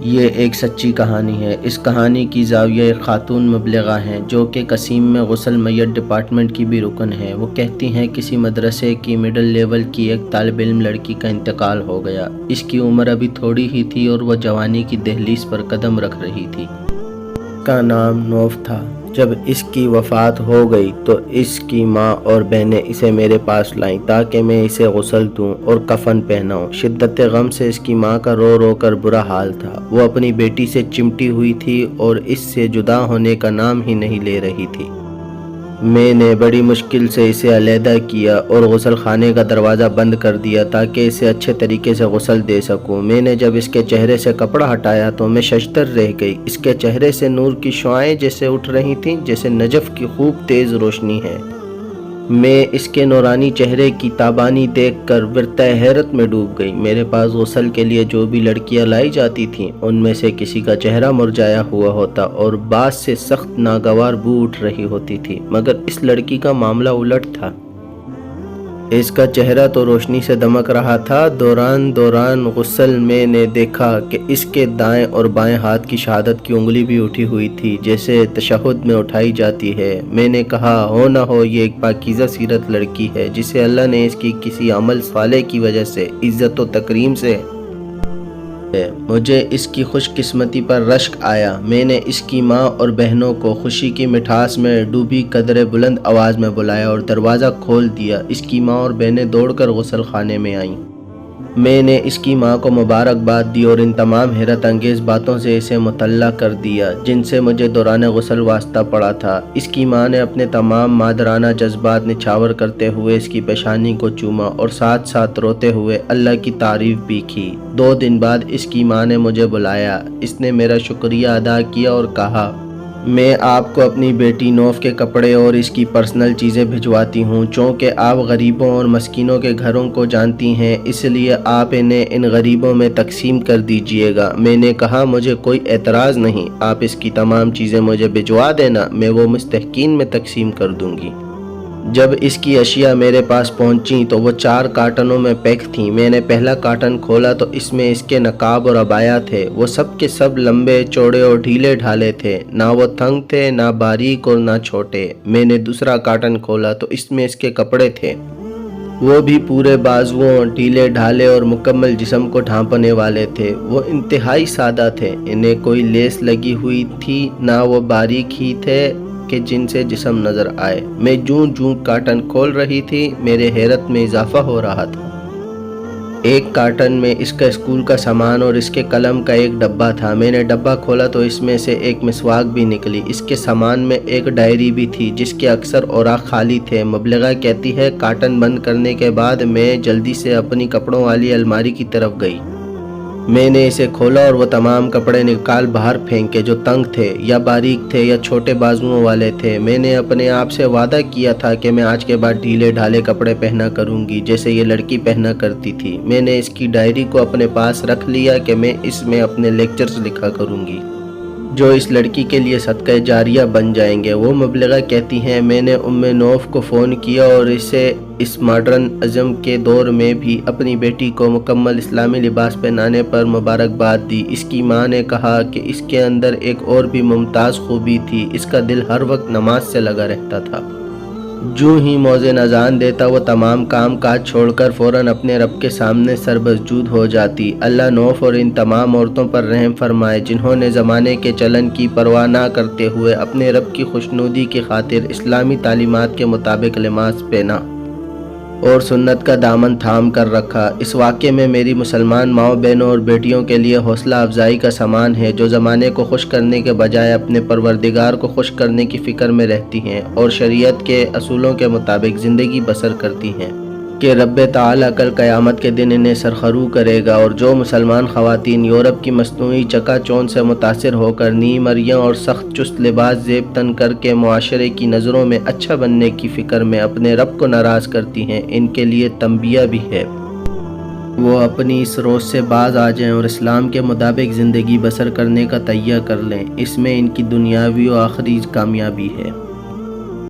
یہ ایک سچی کہانی ہے۔ اس کہانی کی زاویہ ایک خاتون مبلغہ ہیں جو کہ قصیم میں غسل میت ڈپارٹمنٹ کی بھی رکن ہیں۔ وہ کہتی ہیں کسی مدرسے کی مڈل لیول کی ایک طالب علم لڑکی کا انتقال ہو گیا۔ اس کی عمر ابھی تھوڑی ہی تھی اور وہ جوانی کی دہلیز پر قدم رکھ رہی تھی۔ اس کا نام نوف تھا۔ جب اس کی وفات ہو گئی تو اس کی ماں اور بہنیں اسے میرے پاس لائیں تاکہ میں اسے غسل دوں اور کفن پہناؤں۔ شدت غم سے اس کی ماں کا رو رو کر برا حال تھا۔ وہ اپنی بیٹی سے چمٹی ہوئی تھی اور اس سے جدا ہونے کا نام ہی نہیں لے رہی تھی۔ میں نے بڑی مشکل سے اسے علیحدہ کیا اور غسل خانے کا دروازہ بند کر دیا تاکہ اسے اچھے طریقے سے غسل دے سکوں۔ میں نے جب اس کے چہرے سے کپڑا ہٹایا تو میں ششدر رہ گئی۔ اس کے چہرے سے نور کی شعاعیں جیسے اٹھ رہی تھیں جیسے نجف کی خوب تیز روشنی ہے۔ میں اس کے نورانی چہرے کی تابانی دیکھ کر ورطہ حیرت میں ڈوب گئی۔ میرے پاس غسل کے لیے جو بھی لڑکیاں لائی جاتی تھیں ان میں سے کسی کا چہرہ مرجھایا ہوا ہوتا اور بعض سے سخت ناگوار بو اٹھ رہی ہوتی تھی، مگر اس لڑکی کا معاملہ الٹ تھا۔ اس کا چہرہ تو روشنی سے دمک رہا تھا۔ دوران غسل میں نے دیکھا کہ اس کے دائیں اور بائیں ہاتھ کی شہادت کی انگلی بھی اٹھی ہوئی تھی جیسے تشہد میں اٹھائی جاتی ہے۔ میں نے کہا ہو نہ ہو یہ ایک پاکیزہ سیرت لڑکی ہے جسے اللہ نے اس کی کسی عمل صالح کی وجہ سے عزت و تکریم سے مجھے اس کی خوش قسمتی پر رشک آیا۔ میں نے اس کی ماں اور بہنوں کو خوشی کی مٹھاس میں ڈوبی قدرے بلند آواز میں بلایا اور دروازہ کھول دیا۔ اس کی ماں اور بہنیں دوڑ کر غسل خانے میں آئیں۔ میں نے اس کی ماں کو مبارکباد دی اور ان تمام حیرت انگیز باتوں سے اسے مطلع کر دیا جن سے مجھے دوران غسل واسطہ پڑا تھا۔ اس کی ماں نے اپنے تمام مادرانہ جذبات نچھاور کرتے ہوئے اس کی پیشانی کو چوما اور ساتھ ساتھ روتے ہوئے اللہ کی تعریف بھی کی۔ 2 دن بعد اس کی ماں نے مجھے بلایا۔ اس نے میرا شکریہ ادا کیا اور کہا میں آپ کو اپنی بیٹی نوف کے کپڑے اور اس کی پرسنل چیزیں بھجواتی ہوں۔ چونکہ آپ غریبوں اور مسکینوں کے گھروں کو جانتی ہیں اس لیے آپ انہیں ان غریبوں میں تقسیم کر دیجئے گا۔ میں نے کہا مجھے کوئی اعتراض نہیں، آپ اس کی تمام چیزیں مجھے بھجوا دینا، میں وہ مستحقین میں تقسیم کر دوں گی۔ جب اس کی اشیاء میرے پاس پہنچیں تو وہ 4 کارٹنوں میں پیک تھیں۔ میں نے پہلا کارٹن کھولا تو اس میں اس کے نقاب اور عبایا تھے۔ وہ سب کے سب لمبے چوڑے اور ڈھیلے ڈھالے تھے، نہ وہ تنگ تھے نہ باریک اور نہ چھوٹے۔ میں نے دوسرا کارٹن کھولا تو اس میں اس کے کپڑے تھے، وہ بھی پورے بازوؤں، ڈھیلے ڈھالے اور مکمل جسم کو ڈھانپنے والے تھے۔ وہ انتہائی سادہ تھے، انہیں کوئی لیس لگی ہوئی تھی نہ وہ باریک ہی تھے کہ جن سے جسم نظر آئے۔ میں جوں کارٹن کھول رہی تھی میرے حیرت میں اضافہ ہو رہا تھا۔ ایک کارٹن میں اس کا اسکول کا سامان اور اس کے قلم کا ایک ڈبہ تھا۔ میں نے ڈبہ کھولا تو اس میں سے ایک مسواک بھی نکلی۔ اس کے سامان میں ایک ڈائری بھی تھی جس کے اکثر اوراق خالی تھے۔ مبلغہ کہتی ہے کارٹن بند کرنے کے بعد میں جلدی سے اپنی کپڑوں والی الماری کی طرف گئی۔ میں نے اسے کھولا اور وہ تمام کپڑے نکال باہر پھینکے جو تنگ تھے یا باریک تھے یا چھوٹے بازوؤں والے تھے۔ میں نے اپنے آپ سے وعدہ کیا تھا کہ میں آج کے بعد ڈھیلے ڈھالے کپڑے پہنا کروں گی جیسے یہ لڑکی پہنا کرتی تھی۔ میں نے اس کی ڈائری کو اپنے پاس رکھ لیا کہ میں اس میں اپنے لیکچرز لکھا کروں گی جو اس لڑکی کے لیے صدقہ جاریہ بن جائیں گے۔ وہ مبلغہ کہتی ہیں میں نے نوف کو فون کیا اور اسے اس ماڈرن ازم کے دور میں بھی اپنی بیٹی کو مکمل اسلامی لباس پہنانے پر مبارکباد دی۔ اس کی ماں نے کہا کہ اس کے اندر ایک اور بھی ممتاز خوبی تھی، اس کا دل ہر وقت نماز سے لگا رہتا تھا۔ جو ہی مؤذن اذان دیتا وہ تمام کام کاج چھوڑ کر فوراً اپنے رب کے سامنے سربسجود ہو جاتی۔ اللہ نوف اور ان تمام عورتوں پر رحم فرمائے جنہوں نے زمانے کے چلن کی پرواہ نہ کرتے ہوئے اپنے رب کی خوشنودی کی خاطر اسلامی تعلیمات کے مطابق لباس پہنا اور سنت کا دامن تھام کر رکھا۔ اس واقعے میں میری مسلمان ماؤں بہنوں اور بیٹیوں کے لیے حوصلہ افزائی کا سامان ہے جو زمانے کو خوش کرنے کے بجائے اپنے پروردگار کو خوش کرنے کی فکر میں رہتی ہیں اور شریعت کے اصولوں کے مطابق زندگی بسر کرتی ہیں کہ رب تعالیٰ کل قیامت کے دن انہیں سرخرو کرے گا۔ اور جو مسلمان خواتین یورپ کی مصنوعی چکا چوند سے متاثر ہو کر نی مریاں اور سخت چست لباس زیب تن کر کے معاشرے کی نظروں میں اچھا بننے کی فکر میں اپنے رب کو ناراض کرتی ہیں، ان کے لیے تنبیہ بھی ہے۔ وہ اپنی اس روز سے باز آ جائیں اور اسلام کے مطابق زندگی بسر کرنے کا تہیہ کر لیں، اس میں ان کی دنیاوی و آخری کامیابی ہے۔